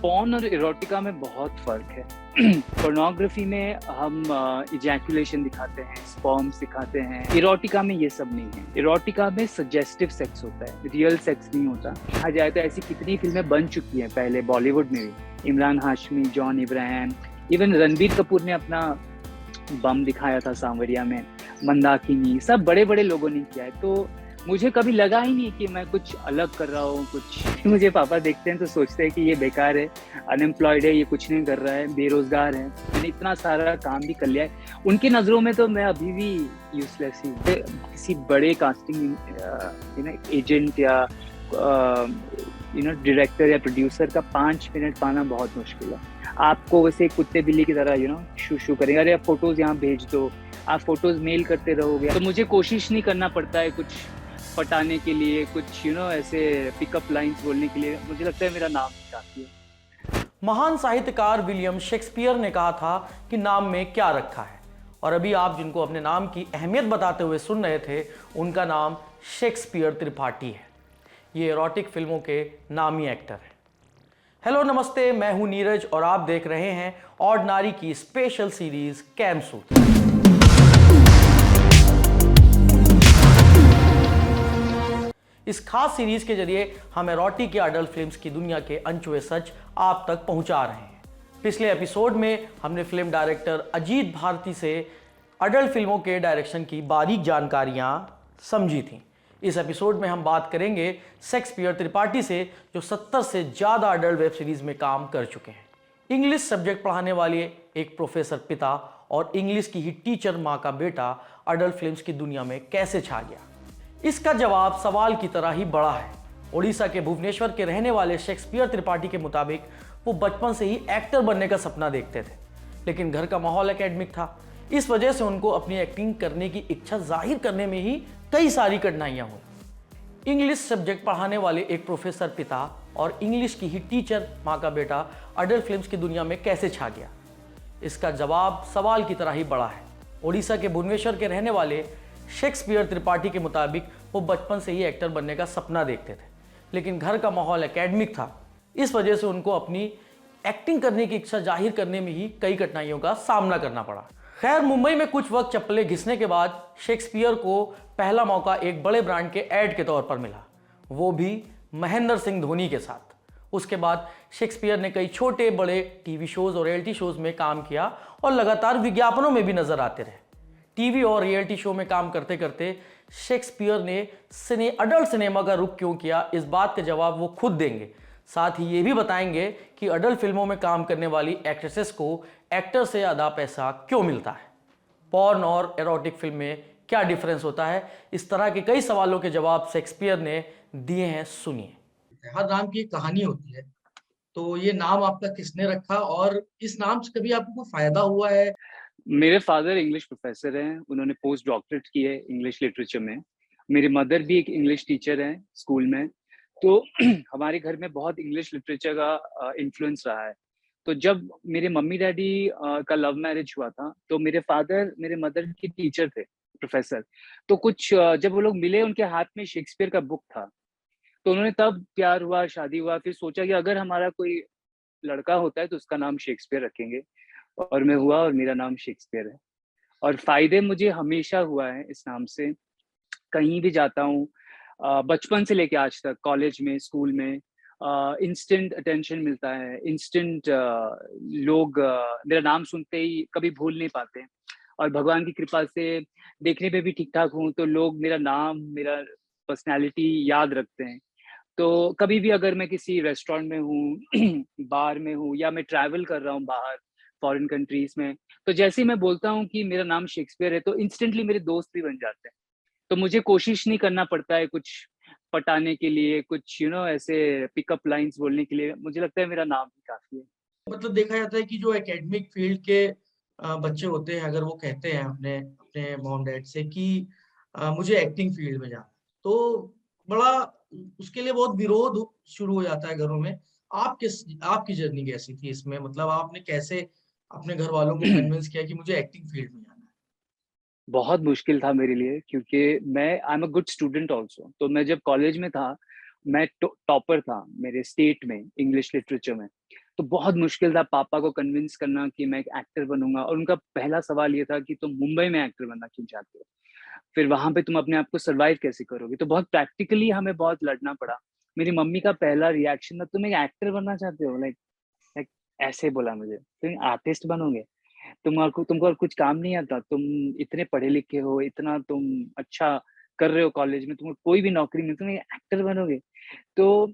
Porn और erotica में बहुत फ़र्क है। पोर्नोग्राफ़ी में हम इजैकुलेशन दिखाते हैं, स्पर्म्स दिखाते हैं। इरोटिका में ये सब नहीं है। इरोटिका में सजेस्टिव सेक्स होता है, रियल सेक्स नहीं होता। कहा जाए तो ऐसी कितनी फ़िल्में बन चुकी हैं पहले बॉलीवुड में भी। इमरान हाशमी, जॉन इब्राहिम, इवन रणबीर कपूर ने अपना बम दिखाया था सांवरिया में, मंदाकिनी, सब बड़े-बड़े लोगों ने किया है। तो मुझे कभी लगा ही नहीं कि मैं कुछ अलग कर रहा हूँ, कुछ मुझे पापा देखते हैं तो सोचते हैं कि ये बेकार है, अनएम्प्लॉयड है, ये कुछ नहीं कर रहा है, बेरोज़गार है। मैंने इतना सारा काम भी कर लिया है। उनकी नज़रों में तो मैं अभी भी यूज़लेस ही हूँ। किसी बड़े कास्टिंग एजेंट या डायरेक्टर या प्रोड्यूसर का 5 मिनट पाना बहुत मुश्किल है। आपको वैसे कुत्ते बिल्ली की तरह शू करेंगे, अरे आप फ़ोटोज़ यहाँ भेज दो, आप फ़ोटोज़ मेल करते रहोगे। तो मुझे कोशिश नहीं करना पड़ता है कुछ पटाने के लिए, कुछ ऐसे पिकअप लाइन्स बोलने के लिए। मुझे लगता है मेरा नाम ही काफ़ी है। महान साहित्यकार विलियम शेक्सपियर ने कहा था कि नाम में क्या रखा है, और अभी आप जिनको अपने नाम की अहमियत बताते हुए सुन रहे थे, उनका नाम शेक्सपियर त्रिपाठी है। ये एरोटिक फिल्मों के नामी एक्टर हैं। हेलो नमस्ते, मैं हूं नीरज और आप देख रहे हैं ऑर्डिनरी की स्पेशल सीरीज कैमसूत्र। इस खास सीरीज के जरिए हम एरोटिक या अडल्ट फिल्म्स की दुनिया के अनछुए सच आप तक पहुंचा रहे हैं। पिछले एपिसोड में हमने फिल्म डायरेक्टर अजीत भारती से अडल्ट फिल्मों के डायरेक्शन की बारीक जानकारियां समझी थी। इस एपिसोड में हम बात करेंगे शेक्सपियर त्रिपाठी से, जो 70 से ज़्यादा अडल्ट वेब सीरीज में काम कर चुके हैं। इंग्लिश सब्जेक्ट पढ़ाने वाले एक प्रोफेसर पिता और इंग्लिश की ही टीचर माँ का बेटा अडल्ट फिल्म्स की दुनिया में कैसे छा गया? इसका जवाब सवाल की तरह ही बड़ा है। ओडिशा के भुवनेश्वर के रहने वाले शेक्सपियर त्रिपाठी के मुताबिक वो बचपन से ही एक्टर बनने का सपना देखते थे, लेकिन घर का माहौल एकेडमिक था। इस वजह से उनको अपनी एक्टिंग करने की इच्छा जाहिर करने में ही कई सारी कठिनाइयां हुई। इंग्लिश सब्जेक्ट पढ़ाने वाले एक प्रोफेसर पिता और इंग्लिश की ही टीचर माँ का बेटा अडल्ट फिल्म्स की दुनिया में कैसे छा गया? इसका जवाब सवाल की तरह ही बड़ा है। ओडिशा के भुवनेश्वर के रहने वाले शेक्सपियर त्रिपाठी के मुताबिक वो बचपन से ही एक्टर बनने का सपना देखते थे, लेकिन घर का माहौल एकेडमिक था। इस वजह से उनको अपनी एक्टिंग करने की इच्छा जाहिर करने में ही कई कठिनाइयों का सामना करना पड़ा। खैर, मुंबई में कुछ वक्त चप्पलें घिसने के बाद शेक्सपियर को पहला मौका एक बड़े ब्रांड के ऐड के तौर पर मिला, वो भी महेंद्र सिंह धोनी के साथ। उसके बाद शेक्सपियर ने कई छोटे बड़े टीवी शोज और रियलिटी शोज में काम किया और लगातार विज्ञापनों में भी नजर आते रहे। टीवी और रियलिटी शो में काम करते करते शेक्सपियर ने अडल्ट सिनेमा का रुख क्यों किया, इस बात के जवाब वो खुद देंगे। साथ ही ये भी बताएंगे कि अडल्ट फिल्मों में काम करने वाली एक्ट्रेसेस को एक्टर से ज़्यादा पैसा क्यों मिलता है, पॉर्न और एरोटिक फिल्म में क्या डिफरेंस होता है। इस तरह के कई सवालों के जवाब शेक्सपियर ने दिए हैं, सुनिए। हर नाम की एक कहानी होती है, तो ये नाम आपका किसने रखा और इस नाम से कभी आपको कोई फायदा हुआ है? मेरे फादर इंग्लिश प्रोफ़ेसर हैं, उन्होंने पोस्ट डॉक्टरेट की है इंग्लिश लिटरेचर में। मेरी मदर भी एक इंग्लिश टीचर हैं स्कूल में। तो हमारे घर में बहुत इंग्लिश लिटरेचर का इन्फ्लुएंस रहा है। तो जब मेरे मम्मी-डैडी का लव मैरिज हुआ था, तो मेरे फादर मेरे मदर के टीचर थे, प्रोफ़ेसर। तो कुछ जब वो लोग मिले, उनके हाथ में शेक्सपियर का बुक था। तो उन्होंने तब प्यार हुआ, शादी हुआ, फिर सोचा कि अगर हमारा कोई लड़का होता है तो उसका नाम शेक्सपियर रखेंगे। और मैं हुआ और मेरा नाम शेक्सपियर है। और फ़ायदे मुझे हमेशा हुआ है इस नाम से। कहीं भी जाता हूँ, बचपन से लेके आज तक, कॉलेज में, स्कूल में इंस्टेंट अटेंशन मिलता है, इंस्टेंट लोग मेरा नाम सुनते ही कभी भूल नहीं पाते हैं। और भगवान की कृपा से देखने में भी ठीक-ठाक हूँ, तो लोग मेरा नाम, मेरा पर्सनैलिटी याद रखते हैं। तो कभी भी अगर मैं किसी रेस्टोरेंट में हूँ, बार में हूँ या मैं ट्रैवल कर रहा हूँ बाहर फॉरेन कंट्रीज़ में, तो जैसे ही मैं बोलता हूँ कि मेरा नाम शेक्सपियर है, तो इंस्टेंटली मेरे दोस्त भी बन जाते हैं। तो मुझे कोशिश नहीं करना पड़ता है कुछ पटाने के लिए, कुछ ऐसे पिकअप लाइन्स बोलने के लिए। मुझे लगता है मेरा नाम ही काफ़ी है। मतलब देखा जाता है कि जो एकेडमिक फील्ड के बच्चे होते हैं, अगर वो कहते हैं अपने अपने मॉम-डैड से कि मुझे एक्टिंग फील्ड में जाना है, तो बड़ा उसके लिए बहुत विरोध शुरू हो जाता है घरों में। आपकी जर्नी कैसी थी इसमें? मतलब आपने कैसे अपने घरवालों को कन्विंस किया कि मुझे एक्टिंग फील्ड में जाना है? बहुत मुश्किल था मेरे लिए, क्योंकि मैं आई am a good student also. तो मैं जब कॉलेज में था, मैं टॉपर था मेरे स्टेट में इंग्लिश लिटरेचर में। तो बहुत मुश्किल था पापा को कन्विंस करना कि मैं एक एक्टर बनूँगा, और उनका पहला सवाल ये था कि तुम मुंबई में एक्टर बनना क्यों चाहते हो? फिर वहाँ पे तुम अपने आप को सर्वाइव कैसे करोगे? तो बहुत प्रैक्टिकली हमें बहुत लड़ना पड़ा। मेरी मम्मी का पहला रिएक्शन था, तुम एक एक्टर बनना चाहते हो? लाइक लाइक ऐसे बोला मुझे, तुम आर्टिस्ट बनोगे? तुमको और कुछ काम नहीं आता? तुम इतने पढ़े लिखे हो, इतना तुम अच्छा कर रहे हो कॉलेज में, तुमको कोई भी नौकरी नहीं, तुम एक एक्टर बनोगे? तो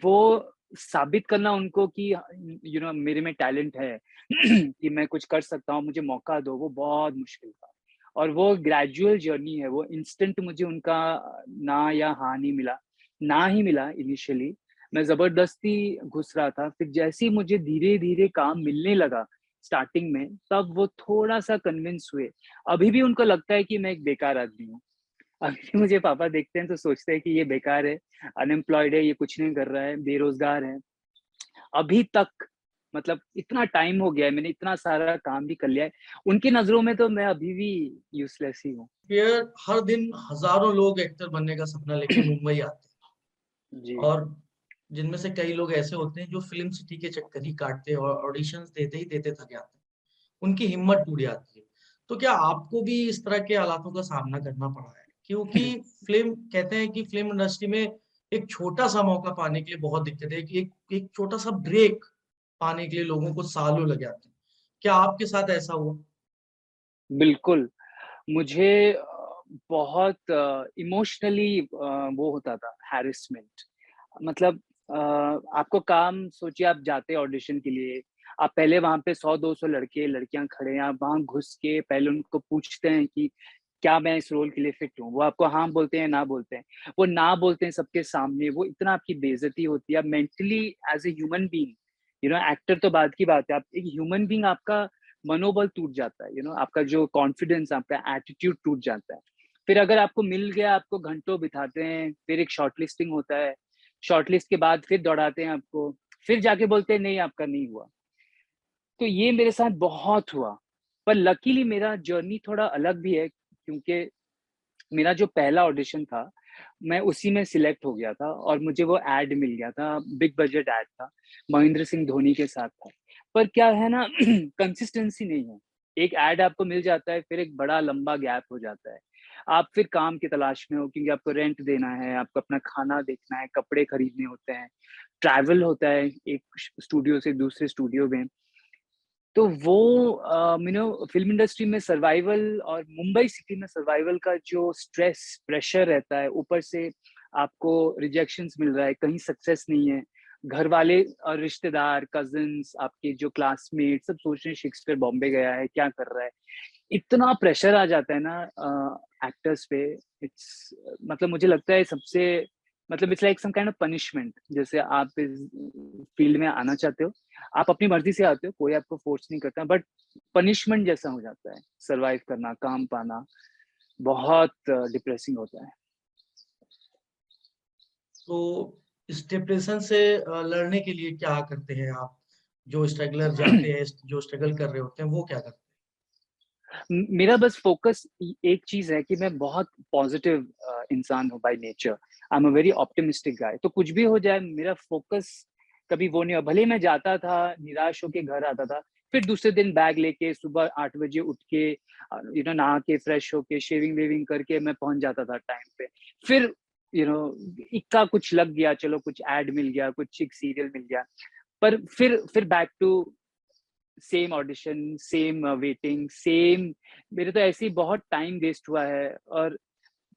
वो साबित करना उनको कि मेरे में टैलेंट है कि मैं कुछ कर सकता हूँ, मुझे मौका दो, वो बहुत मुश्किल था। और वो ग्रेजुअल जर्नी है, वो इंस्टेंट मुझे उनका ना या हाँ नहीं मिला। ना ही मिला इनिशियली, मैं ज़बरदस्ती घुस रहा था, फिर जैसे ही मुझे धीरे-धीरे काम मिलने लगा स्टार्टिंग में, तब वो थोड़ा-सा कन्विंस हुए। अभी भी उनको लगता है कि मैं एक बेकार आदमी हूँ। अभी मुझे पापा देखते हैं तो सोचते हैं कि ये बेकार है, अनएम्प्लॉयड है, ये कुछ नहीं कर रहा है, बेरोज़गार है। अभी तक मतलब इतना टाइम हो गया है, मैंने इतना सारा काम भी कर लिया है, उनकी नज़रों में तो मैं अभी भी यूज़लेस ही हूँ। फिर हर दिन हजारों लोग एक्टर बनने का सपना लेके मुंबई आते हैं, जी। और जिनमें से कई लोग ऐसे होते हैं जो फिल्म सिटी के चक्कर ही काटते हैं और ऑडिशंस देते ही देते थक जाते हैं। उनकी हिम्मत टूट जाती है। तो क्या आपको भी इस तरह के हालातों का सामना करना पड़ा है? क्योंकि फ़िल्म कहते हैं कि फ़िल्म इंडस्ट्री में एक छोटा-सा मौका पाने के लिए बहुत दिक्कत है कि एक एक छोटा-सा ब्रेक पाने के लिए लोगों को सालों लग जाते हैं। क्या आपके साथ ऐसा हुआ? बिल्कुल, मुझे बहुत इमोशनली वो होता था हैरेसमेंट। मतलब आपको काम सोचिए, आप जाते हैं ऑडिशन के लिए, आप पहले वहाँ पे 100-200 लड़के, लड़कियाँ खड़े हैं, आप वहाँ घुस के पहले उनको पूछते हैं कि क्या मैं इस रोल के लिए फिट हूँ? वो आपको हाँ बोलते हैं, ना बोलते हैं। वो ना बोलते हैं सबके सामने, वो इतना आपकी बेइज़्ज़ती होती है, आप mentally as a human being, actor तो बाद की बात है, आप एक ह्यूमन बीइंग, आपका मनोबल टूट जाता है, आपका जो कॉन्फिडेंस, आपका एटीट्यूड टूट जाता है। फिर अगर आपको मिल गया, आपको घंटों बिठाते हैं, फिर एक शॉर्टलिस्टिंग होता है, शॉर्टलिस्ट के बाद फिर दौड़ाते हैं आपको, फिर जाके बोलते हैं नहीं आपका नहीं हुआ। तो ये मेरे साथ बहुत हुआ, पर लकीली मेरा जर्नी थोड़ा अलग भी है, क्योंकि मेरा जो पहला ऑडिशन था, मैं उसी में सिलेक्ट हो गया था और मुझे वो एड मिल गया था, बिग बजट एड था, महेंद्र सिंह धोनी के साथ था। पर क्या है ना कंसिस्टेंसी नहीं है। एक एड आपको मिल जाता है, फिर एक बड़ा लंबा गैप हो जाता है। आप फिर काम की तलाश में हो, क्योंकि आपको रेंट देना है, आपको अपना खाना देखना है, कपड़े खरीदने होते हैं, ट्रैवल होता है एक स्टूडियो से दूसरे स्टूडियो में। तो वो फ़िल्म इंडस्ट्री में सर्वाइवल और मुंबई सिटी में सर्वाइवल का जो स्ट्रेस, प्रेशर रहता है, ऊपर से आपको रिजेक्शंस मिल रहा है, कहीं सक्सेस नहीं है। घर वाले और रिश्तेदार, कज़िन्स, आपके जो क्लासमेट सब सोच रहे हैं शेक्सपियर बॉम्बे गया है, क्या कर रहा है? इतना प्रेशर आ जाता है ना एक्टर्स पे, इट्स मतलब मुझे लगता है सबसे मतलब it's like some kind of punishment. जैसे आप इस फील्ड में आना चाहते हो, आप अपनी मर्ज़ी से आते हो, कोई आपको फ़ोर्स नहीं करता, बट पनिशमेंट जैसा हो जाता है, सर्वाइव करना, काम पाना, बहुत डिप्रेसिंग होता है। तो इस डिप्रेशन से लड़ने के लिए क्या करते हैं आप? जो स्ट्रगलर जाते हैं, जो स्ट्रगल कर रहे होते हैं, वो क्या करते हैं? मेरा बस फ़ोकस एक चीज़ है कि मैं बहुत पॉज़िटिव इंसान हूँ by nature. I am a very optimistic guy. तो कुछ भी हो जाए, मेरा फ़ोकस कभी वो नहीं हुआ। भले ही मैं जाता था, निराश होके घर आता था, फिर दूसरे दिन बैग लेके सुबह 8 बजे उठ के नहा के, फ्रेश होके, शेविंग-वेविंग करके मैं पहुँच जाता था टाइम पे। फिर इक्का कुछ लग गया, चलो कुछ एड मिल गया, कुछ एक सीरियल मिल गया। पर फिर back to same audition, same waiting, same. मेरे तो ऐसे ही बहुत टाइम वेस्ट हुआ है, और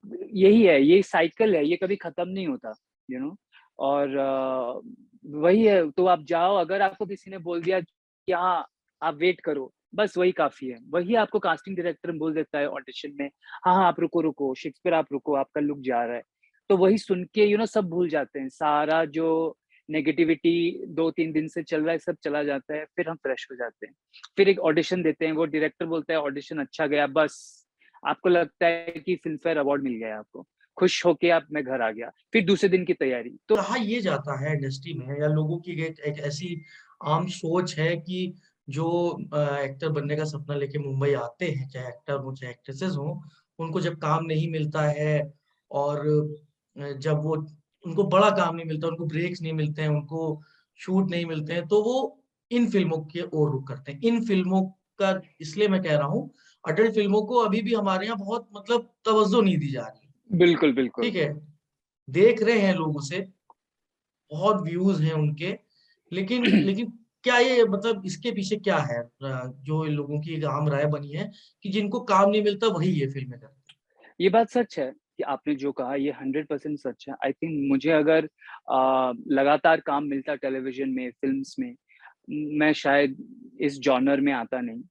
यही है, ये साइकिल है, ये कभी खत्म नहीं होता, यू नो और वही है, तो आप जाओ, अगर आपको किसी ने बोल दिया कि हाँ, आप वेट करो, बस वही काफ़ी है। वही आपको कास्टिंग डायरेक्टर बोल देता है ऑडिशन में, हाँ, हाँ, आप रुको, रुको, शेक्सपियर आप रुको, आपका लुक जा रहा है। तो वही सुन के सब भूल जाते हैं, सारा जो नेगेटिविटी 2-3 दिन से चल रहा है, सब चला जाता है, फिर हम फ्रेश हो जाते हैं। फिर एक ऑडिशन देते हैं, वो डायरेक्टर बोलता है ऑडिशन अच्छा गया, बस आपको लगता है कि फ़िल्म फेयर अवार्ड मिल गया है आपको। खुश होके आप मैं घर आ गया, फिर दूसरे दिन की तैयारी। तो कहा ये जाता है इंडस्ट्री में, या लोगों की एक एक ऐसी आम सोच है कि जो एक्टर बनने का सपना लेके मुंबई आते हैं, चाहे एक्टर हो चाहे एक्ट्रेसेस हों, उनको जब काम नहीं मिलता है और जब वो उनको बड़ा काम नहीं मिलता, उनको ब्रेक्स नहीं मिलते हैं, उनको शूट नहीं मिलते हैं, तो वो इन फिल्मों की ओर रुख करते हैं। इन फिल्मों का इसलिए मैं कह रहा हूँ, अडल्ट फिल्मों को अभी भी हमारे यहाँ बहुत मतलब तवज्जो नहीं दी जा रही है। बिल्कुल, बिल्कुल। ठीक है, देख रहे हैं लोग उसे, बहुत व्यूज हैं उनके, लेकिन लेकिन क्या ये मतलब इसके पीछे क्या है? जो इन लोगों की एक आम राय बनी है कि जिनको काम नहीं मिलता वही ये फिल्में करते हैं। ये बात सच है कि आपने जो कहा ये 100% सच है। आई थिंक मुझे अगर लगातार काम मिलता टेलीविज़न में, फ़िल्म्स में, मैं शायद इस जॉनर में आता नहीं।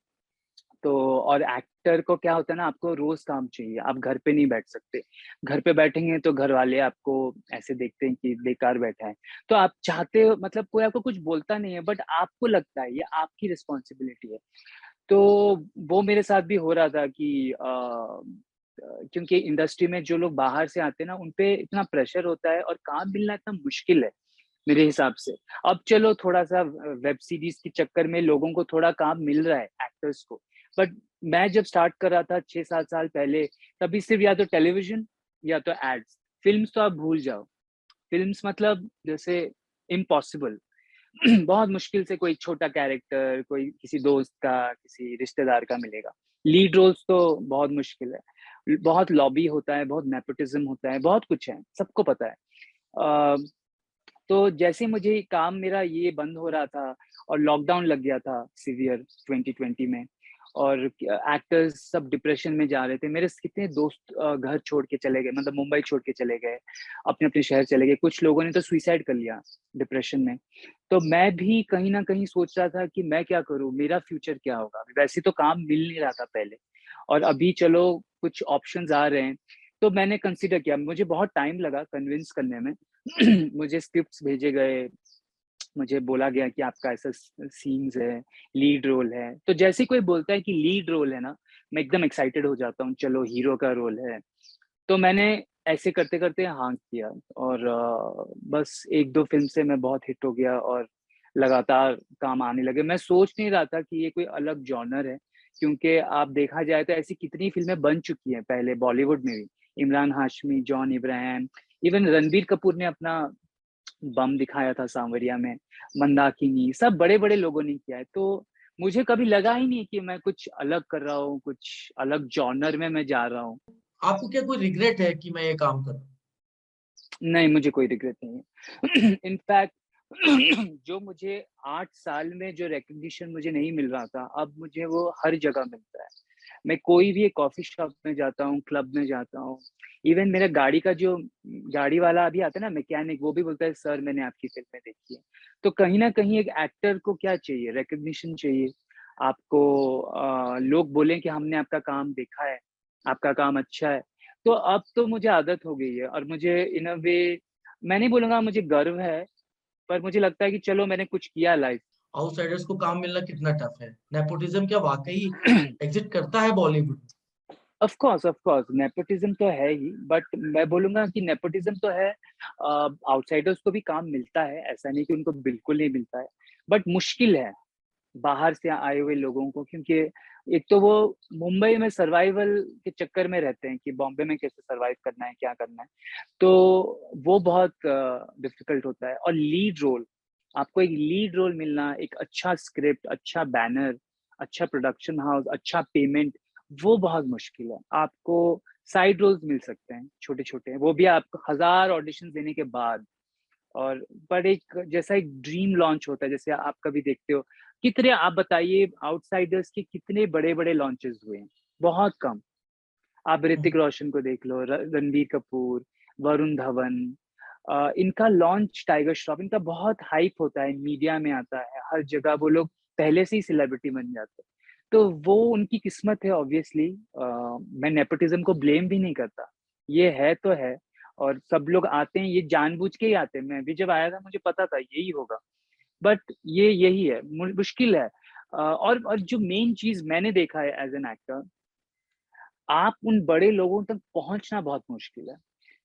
तो और एक्टर को क्या होता है ना, आपको रोज़ काम चाहिए, आप घर पे नहीं बैठ सकते। घर पे बैठेंगे तो घरवाले आपको ऐसे देखते हैं कि बेकार बैठा है। तो आप चाहते हो, मतलब कोई आपको कुछ बोलता नहीं है, बट आपको लगता है ये आपकी रिस्पॉन्सिबिलिटी है। तो वो मेरे साथ भी हो रहा था कि क्योंकि इंडस्ट्री में जो लोग बाहर से आते हैं ना, उन पे इतना प्रेशर होता है और काम मिलना इतना मुश्किल है, मेरे हिसाब से। अब चलो थोड़ा-सा वेब सीरीज़ के चक्कर में लोगों को थोड़ा काम मिल रहा है, एक्टर्स को। बट मैं जब स्टार्ट कर रहा था 6-7 साल पहले, तभी सिर्फ़ या तो टेलीविज़न या तो एड्स। फ़िल्म्स तो आप भूल जाओ। फ़िल्म्स मतलब जैसे इम्पॉसिबल। बहुत मुश्किल से कोई छोटा कैरेक्टर, कोई किसी दोस्त का, किसी रिश्तेदार का मिलेगा। लीड रोल्स तो बहुत मुश्किल है। बहुत लॉबी होता है, बहुत नेपोटिज़्म होता है, बहुत कुछ है, सबको पता है। अ, तो जैसे मुझे काम मेरा ये बंद हो रहा था और लॉकडाउन लग गया था सीवियर 2020 में, और एक्टर्स सब डिप्रेशन में जा रहे थे। मेरे कितने दोस्त घर छोड़ के चले गए, मतलब मुंबई छोड़ के चले गए, अपने-अपने शहर चले गए। कुछ लोगों ने तो सुसाइड कर लिया डिप्रेशन में। तो मैं भी कहीं न कहीं सोच रहा था कि मैं क्या करूँ? मेरा फ्यूचर क्या होगा? वैसे तो काम मिल नहीं रहा था पहले, और अभी चलो कुछ ऑप्शंस आ रहे हैं, तो मैंने कंसिडर किया। मुझे बहुत टाइम लगा कन्विंस करने में। मुझे स्क्रिप्ट्स भेजे गए, मुझे बोला गया कि आपका ऐसा सीन्स है, लीड रोल है। तो जैसे ही कोई बोलता है कि लीड रोल है ना, मैं एकदम एक्साइटेड हो जाता हूँ, चलो हीरो का रोल है। तो मैंने ऐसे करते-करते हाँ किया, और बस 1-2 फ़िल्म से मैं बहुत हिट हो गया और लगातार काम आने लगे। मैं सोच नहीं रहा था कि ये कोई अलग जॉनर है, क्योंकि आप देखा जाए तो ऐसी कितनी फ़िल्में बन चुकी हैं पहले बॉलीवुड में भी। इमरान हाशमी, जॉन इब्राहिम, इवन रणबीर कपूर ने अपना बम दिखाया था सांवरिया में, मंदाकिनी, सब बड़े-बड़े लोगों ने किया है। तो मुझे कभी लगा ही नहीं कि मैं कुछ अलग कर रहा हूँ, कुछ अलग जॉनर में मैं जा रहा हूँ। आपको क्या कोई रिग्रेट है कि मैं ये काम करूँ? नहीं, मुझे कोई रिग्रेट नहीं है। इनफैक्ट जो मुझे 8 साल में जो रिकॉग्निशन मुझे नहीं मिल रहा था, अब मुझे वो हर जगह मिलता है। मैं कोई भी एक कॉफ़ी शॉप में जाता हूँ, क्लब में जाता हूँ, इवन मेरा गाड़ी का जो गाड़ी वाला अभी आता है ना मैकेनिक, वो भी बोलता है, "सर, मैंने आपकी फ़िल्में देखी है।" तो कहीं न कहीं एक एक्टर को क्या चाहिए? रिकॉग्निशन चाहिए। आपको लोग बोलें कि हमने आपका काम देखा है, आपका काम अच्छा है। तो अब तो मुझे आदत हो गई है, और मुझे इन अ वे, मैं नहीं बोलूँगा मुझे गर्व है, पर मुझे लगता है कि चलो मैंने कुछ किया लाइफ़। आउटसाइडर्स को काम मिलना कितना टफ है? नेपोटिज़्म क्या वाक़ई एग्ज़िस्ट करता है बॉलीवुड में? ऑफ़ कोर्स नेपोटिज़्म तो है ही, बट मैं बोलूँगा कि नेपोटिज़्म तो है, आउटसाइडर्स को भी काम मिलता है, ऐसा नहीं कि उनको बिल्कुल नहीं मिलता है, बट मुश्किल है बाहर से आए हुए लोगों को, क्योंकि एक तो वो मुंबई में सर्वाइवल के चक्कर में रहते हैं कि बॉम्बे में कैसे सर्वाइव करना है, क्या करना है। तो वो बहुत डिफ़िकल्ट होता है, और लीड रोल, आपको एक लीड रोल मिलना, एक अच्छा स्क्रिप्ट, अच्छा बैनर, अच्छा प्रोडक्शन हाउस, अच्छा पेमेंट, वो बहुत मुश्किल है। आपको साइड रोल्स मिल सकते हैं, छोटे-छोटे, वो भी आपको 1000 ऑडिशंस देने के बाद। और पर एक जैसा एक ड्रीम लॉन्च होता है, जैसे आप कभी देखते हो, कितने, आप बताइए, आउटसाइडर्स के कितने बड़े-बड़े लॉन्चेस हुए हैं? बहुत कम। आप ऋतिक हुँ, रोशन को देख लो, रणबीर कपूर, वरुण धवन, इनका लॉन्च, टाइगर श्रॉफ, इनका बहुत हाइप होता है, मीडिया में आता है, हर जगह वो लोग पहले से ही सेलिब्रिटी बन जाते हैं। तो वो उनकी किस्मत है ऑब्वियसली। मैं नेपोटिज़्म को ब्लेम भी नहीं करता, ये है तो है, और सब लोग आते हैं, ये जानबूझ के ही आते हैं। मैं भी जब आया था मुझे पता था यही होगा, बट ये यही है, मुश्किल है। और जो मेन चीज़ मैंने देखा है एज़ एन एक्टर, आप उन बड़े लोगों तक पहुँचना बहुत मुश्किल है।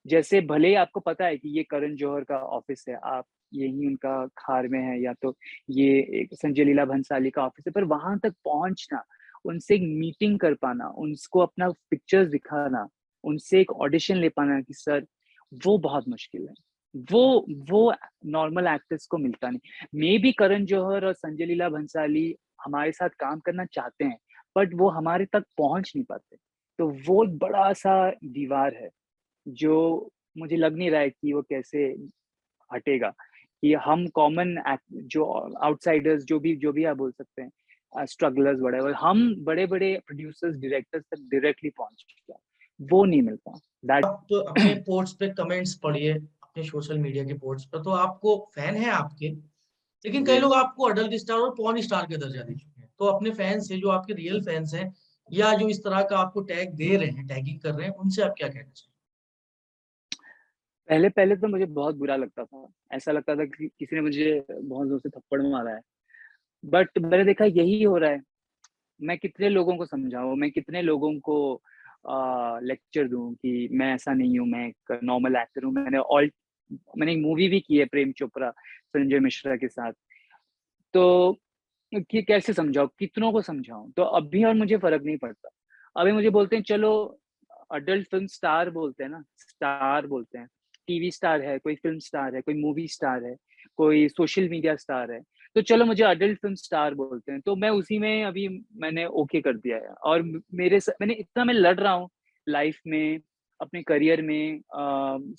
जैसे भले ही आपको पता है कि ये करण जौहर का ऑफ़िस है, आप यहीं उनका खार में है, या तो ये एक संजय लीला भंसाली का ऑफ़िस है, पर वहाँ तक पहुँचना, उनसे एक मीटिंग कर पाना, उनको अपना पिक्चर्स दिखाना, उनसे एक ऑडिशन ले पाना कि सर, वो बहुत मुश्किल है। वो नॉर्मल एक्टर्स को मिलता नहीं। मे बी करण जौहर और संजय लीला भंसाली हमारे साथ काम करना चाहते हैं, बट वो हमारे तक पहुँच नहीं पाते। तो वो एक बड़ा-सा दीवार है, जो मुझे लग नहीं रहा है कि वो कैसे हटेगा। कि हम कॉमन जो आउटसाइडर्स जो भी आप बोल सकते हैं, स्ट्रगलर्स व्हाटएवर, हम बड़े-बड़े प्रोड्यूसर्स, डायरेक्टर्स तक डायरेक्टली पहुँच चुके हैं, वो नहीं मिलता। दैट आप अपने पोस्ट पे कमेंट्स पढ़िए, अपने सोशल मीडिया के पोस्ट पे, तो आपको फैन है आपके, लेकिन कई जी। लोग आपको अडल्ट स्टार और पॉर्न स्टार का दर्जा दे चुके हैं। तो अपने फैन्स से, जो आपके रियल फैन्स हैं, या जो इस तरह का आपको टैग दे रहे हैं, टैगिंग कर रहे हैं, उनसे आप क्या कहना चाहिए? पहले-पहले तो मुझे बहुत बुरा लगता था। ऐसा लगता था कि किसी ने मुझे बहुत ज़ोर से थप्पड़ मारा है। बट मैंने देखा यही हो रहा है। मैं कितने लोगों को समझाऊँ, मैं कितने लोगों को लेक्चर दूँ कि मैं ऐसा नहीं हूँ, मैं एक नॉर्मल एक्टर हूँ। मैंने एक मूवी भी की है प्रेम चोपड़ा, संजय मिश्रा के साथ। तो कि कैसे समझाऊँ, कितनों को समझाऊँ? तो अभी और मुझे फ़र्क नहीं पड़ता। अभी मुझे बोलते हैं चलो अडल्ट फ़िल्म स्टार बोलते हैं ना, स्टार बोलते हैं। टीवी स्टार है, कोई फ़िल्म स्टार है, कोई मूवी स्टार है, कोई सोशल मीडिया स्टार है। तो चलो मुझे अडल्ट फ़िल्म स्टार बोलते हैं। तो मैं उसी में अभी मैंने ओके कर दिया है और मैंने इतना मैं लड़ रहा हूँ लाइफ़ में, अपने करियर में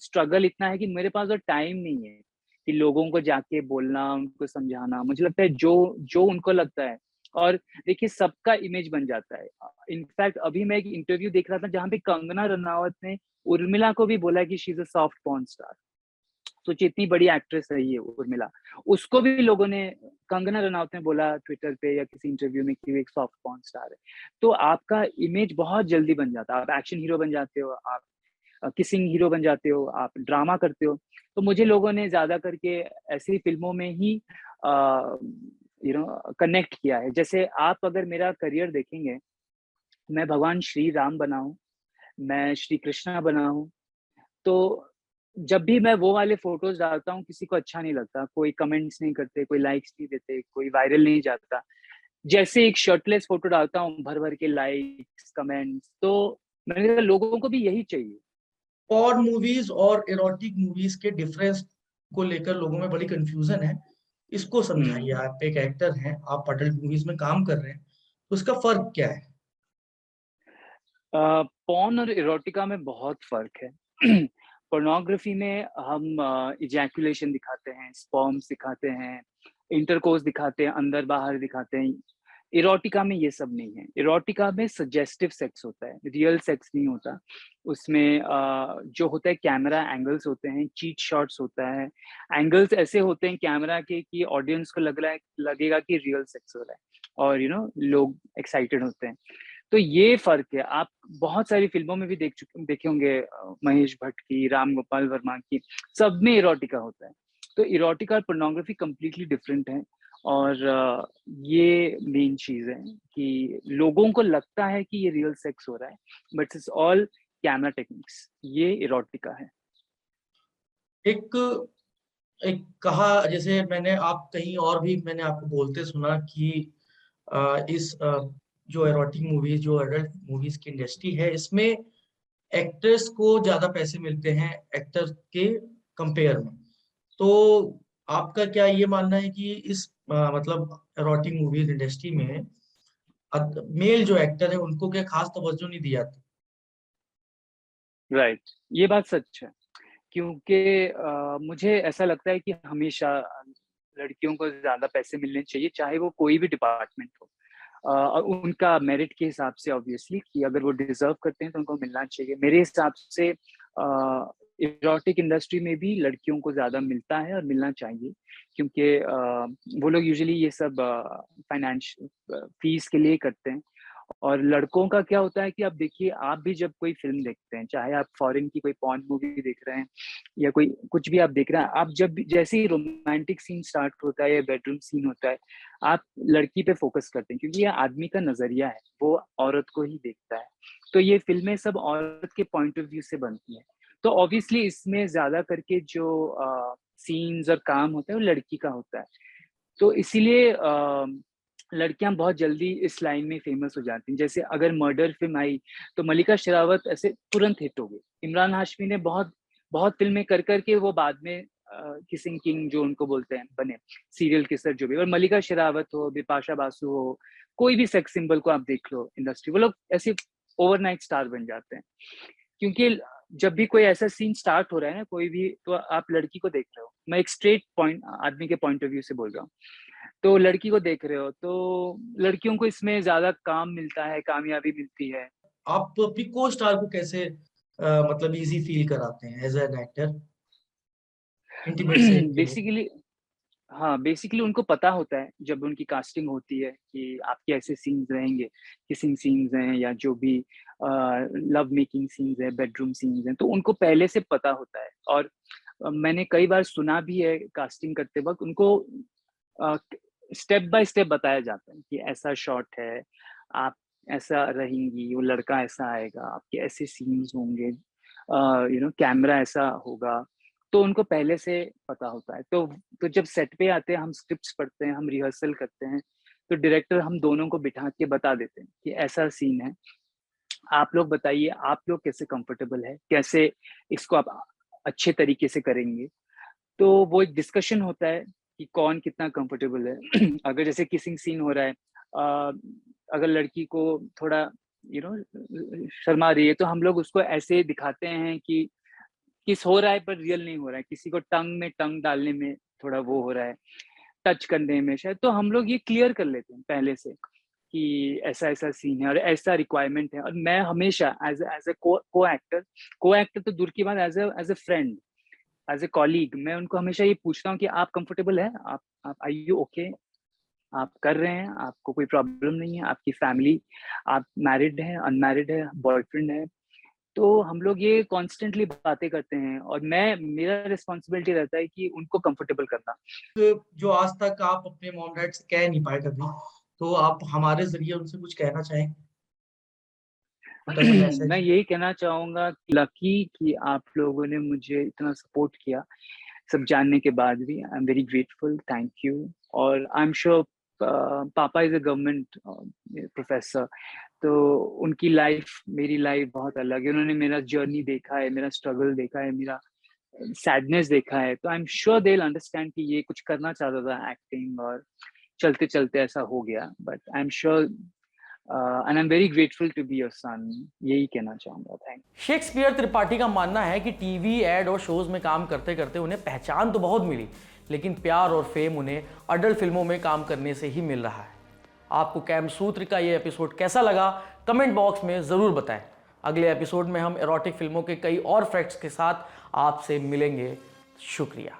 स्ट्रगल इतना है कि मेरे पास अब टाइम नहीं है। कि लोगों को जाके बोलना, उनको समझाना, मुझे लगता है जो जो उनको लगता है और देखिए सबका इमेज बन जाता है। इनफैक्ट अभी मैं एक इंटरव्यू देख रहा था जहाँ पे कंगना रनावत ने उर्मिला को भी बोला कि she is a soft porn star. सोचिए इतनी बड़ी एक्ट्रेस है ये उर्मिला। उसको भी लोगों ने कंगना रनावत ने बोला ट्विटर पे या किसी इंटरव्यू में कि वो एक सॉफ्ट पॉर्न स्टार है। तो आपका इमेज बहुत जल्दी बन जाता है। आप एक्शन हीरो बन जाते हो, आप किसिंग हीरो बन जाते हो, आप ड्रामा करते हो। तो मुझे लोगों ने ज़्यादा करके ऐसी फ़िल्मों में ही अ, कनेक्ट किया है। जैसे आप अगर मेरा करियर देखेंगे, मैं भगवान श्री राम बना हूँ, मैं श्री कृष्णा बना हूँ। तो जब भी मैं वो वाले फ़ोटोज़ डालता हूँ, किसी को अच्छा नहीं लगता, कोई कमेंट्स नहीं करते, कोई लाइक्स नहीं देते, कोई वायरल नहीं जाता। जैसे एक शर्टलेस फ़ोटो डालता हूँ, भर-भर के लाइक्स, कमेंट्स, तो मैंने कहा लोगों को भी यही चाहिए। पॉर्न मूवीज़ और एरोटिक मूवीज़ के डिफरेंस को लेकर लोगों में बड़ी कन्फ्यूज़न है। इसको हुँ। समझाइए, आप एक एक्टर हैं, आप अडल्ट मूवीज़ में काम कर रहे हैं, तो उसका फ़र्क क्या है? पॉर्न और इरोटिका में बहुत फ़र्क है। पोर्नोग्राफ़ी में हम इजैकुलेशन दिखाते हैं, स्पर्म्स दिखाते हैं, इंटरकोर्स दिखाते हैं, अंदर-बाहर दिखाते हैं। इरोटिका में ये सब नहीं है। इरोटिका में सजेस्टिव सेक्स होता है, रियल सेक्स नहीं होता। उसमें जो होता है कैमरा एंगल्स होते हैं, चीट शॉट्स होता है। एंगल्स ऐसे होते हैं कैमरा के कि ऑडियंस को लगेगा कि रियल सेक्स हो रहा है और लोग एक्साइटेड होते हैं। तो ये फ़र्क है। आप बहुत सारी फ़िल्मों में भी देखे होंगे महेश भट्ट की, राम गोपाल वर्मा की, सब में इरोटिका होता है। तो इरोटिका और पोर्नोग्राफ़ी कंप्लीटली डिफरेंट है और ये मेन चीज़ है कि लोगों को लगता है कि ये रियल सेक्स हो रहा है, but it's all camera techniques. ये इरोटिका है। एक एक कहा, जैसे मैंने आप कहीं और भी मैंने आपको बोलते सुना कि जो एरोटिक मूवीज़, जो एडल्ट मूवीज़ की इंडस्ट्री है, इसमें एक्टर्स को ज़्यादा पैसे मिलते हैं एक्टर के कंपेयर में। तो आपका क्या ये मानना है कि इस मतलब एरोटिक मूवीज़ इंडस्ट्री में मेल जो एक्टर है, उनको क्या खास तवज्जो नहीं दी जाती? राइट, ये बात सच है। क्योंकि मुझे ऐसा लगता है कि हमेशा लड़कियों को ज़्यादा पैसे मिलने चाहिए, चाहे वो कोई भी डिपार्टमेंट हो। उनका मेरिट के हिसाब से ऑब्वियसली कि अगर वो डिज़र्व करते हैं तो उनको मिलना चाहिए। मेरे हिसाब से एरोटिक इंडस्ट्री में भी लड़कियों को ज़्यादा मिलता है और मिलना चाहिए क्योंकि वो लोग यूजुअली ये सब फ़ीस के लिए करते हैं। और लड़कों का क्या होता है कि आप देखिए, आप भी जब कोई फ़िल्म देखते हैं, चाहे आप फ़ॉरेन की कोई पॉर्न मूवी देख रहे हैं या कोई कुछ भी आप देख रहे हैं, आप जब भी जैसे ही रोमांटिक सीन स्टार्ट होता है या बेडरूम सीन होता है, आप लड़की पे फ़ोकस करते हैं क्योंकि ये आदमी का नज़रिया है, वो औरत को ही देखता है। तो ये फ़िल्में सब औरत के पॉइंट ऑफ व्यू से बनती हैं। तो ऑब्वियसली इसमें ज़्यादा करके जो सीन्स और काम होता है, वो लड़की का होता है। तो इसीलिए लड़कियाँ बहुत जल्दी इस लाइन में फ़ेमस हो जाती हैं। जैसे अगर मर्डर फ़िल्म आई, तो मल्लिका शेरावत ऐसे तुरंत हिट हो गई। इमरान हाशमी ने बहुत बहुत फिल्में कर करके वो बाद में किसिंग किंग जो उनको बोलते हैं बने, सीरियल किसर जो भी। और मल्लिका शेरावत हो, बिपाशा बासु हो, कोई भी सेक्स सिंबल को आप देख लो इंडस्ट्री, वो लोग ऐसे ओवरनाइट स्टार बन जाते हैं। क्योंकि जब भी कोई ऐसा सीन स्टार्ट हो रहा है ना कोई भी, तो आप लड़की को देख रहे हो, मैं एक स्ट्रेट पॉइंट आदमी के पॉइंट ऑफ व्यू से बोल रहा हूँ, तो लड़की को देख रहे हो तो लड़कियों को इसमें ज्यादा काम मिलता है, कामयाबी मिलती है। आप अपनी को स्टार को कैसे मतलब इजी फील कराते हैं as an actor intimate scene के लिए? बेसिकली हाँ, बेसिकली उनको पता होता है जब उनकी कास्टिंग होती है कि आपके ऐसे सीन्स रहेंगे, किसिंग सीन्स हैं या जो भी लव मेकिंग सीन्स है, बेडरूम सीन्स हैं, तो उनको पहले से पता होता है। और मैंने कई बार सुना भी है कास्टिंग करते वक्त उनको स्टेप बाय स्टेप बताया जाता है कि ऐसा शॉट है, आप ऐसा रहेंगी, वो लड़का ऐसा आएगा, आपके ऐसे सीन्स होंगे, कैमरा ऐसा होगा, तो उनको पहले से पता होता है। तो जब सेट पे आते हैं, हम स्क्रिप्ट्स पढ़ते हैं, हम रिहर्सल करते हैं, तो डायरेक्टर हम दोनों को बिठा के बता देते हैं कि ऐसा सीन है, आप लोग बताइए आप लोग कैसे कंफर्टेबल है, कैसे इसको आप अच्छे तरीके से करेंगे। तो वो एक डिस्कशन होता है कि कौन कितना कंफर्टेबल है। अगर जैसे किसिंग सीन हो रहा है, अगर लड़की को थोड़ा शर्मा रही है, तो हम लोग उसको ऐसे दिखाते हैं कि किस हो रहा है पर रियल नहीं हो रहा है, किसी को टंग में टंग डालने में थोड़ा वो हो रहा है, टच करने में शायद, तो हम लोग ये क्लियर कर लेते हैं पहले से कि ऐसा ऐसा सीन है और ऐसा रिक्वायरमेंट है। और मैं हमेशा एज ए को एक्टर तो दूर की बात, as a friend, as a colleague, मैं उनको हमेशा ये पूछता हूँ कि आप कंफर्टेबल है, आप आर यू ओके, आप कर रहे हैं, आपको कोई प्रॉब्लम नहीं है, आपकी फैमिली, आप मैरिड हैं, अनमैरिड है, बॉयफ्रेंड है। तो हम लोग ये कॉन्स्टेंटली बातें करते हैं और मेरा रिस्पॉन्सिबिलिटी रहता है कि उनको कंफर्टेबल करना। जो आज तक आप अपने मॉम डैड से कह नहीं पाए कभी, तो आप हमारे जरिए उनसे कुछ कहना चाहें? कोई मैं मैसेज? यही कहना चाहूँगा कि लकी कि आप लोगों ने मुझे इतना सपोर्ट किया, सब जानने के बाद भी। आई am very grateful, thank you. और आई एम श्योर पापा इज़ अ गवर्नमेंट प्रोफेसर, तो उनकी लाइफ, मेरी लाइफ बहुत अलग है। उन्होंने मेरा जर्नी देखा है, मेरा स्ट्रगल देखा है, मेरा सैडनेस देखा है, तो आई am sure they will understand कि ये कुछ करना चाहता था एक्टिंग, और चलते-चलते ऐसा हो गया। But I am sure and I am very grateful to be your son, यही कहना चाहूँगा। थैंक शेक्सपियर त्रिपाठी का मानना है कि टीवी, एड और शोज में काम करते करते उन्हें पहचान तो बहुत मिली, लेकिन प्यार और फेम उन्हें अडल्ट फिल्मों में काम करने से ही मिल रहा है। आपको कैमसूत्र का ये एपिसोड कैसा लगा, कमेंट बॉक्स में ज़रूर बताएं। अगले एपिसोड में हम एरोटिक फिल्मों के कई और फैक्ट्स के साथ आपसे मिलेंगे। शुक्रिया।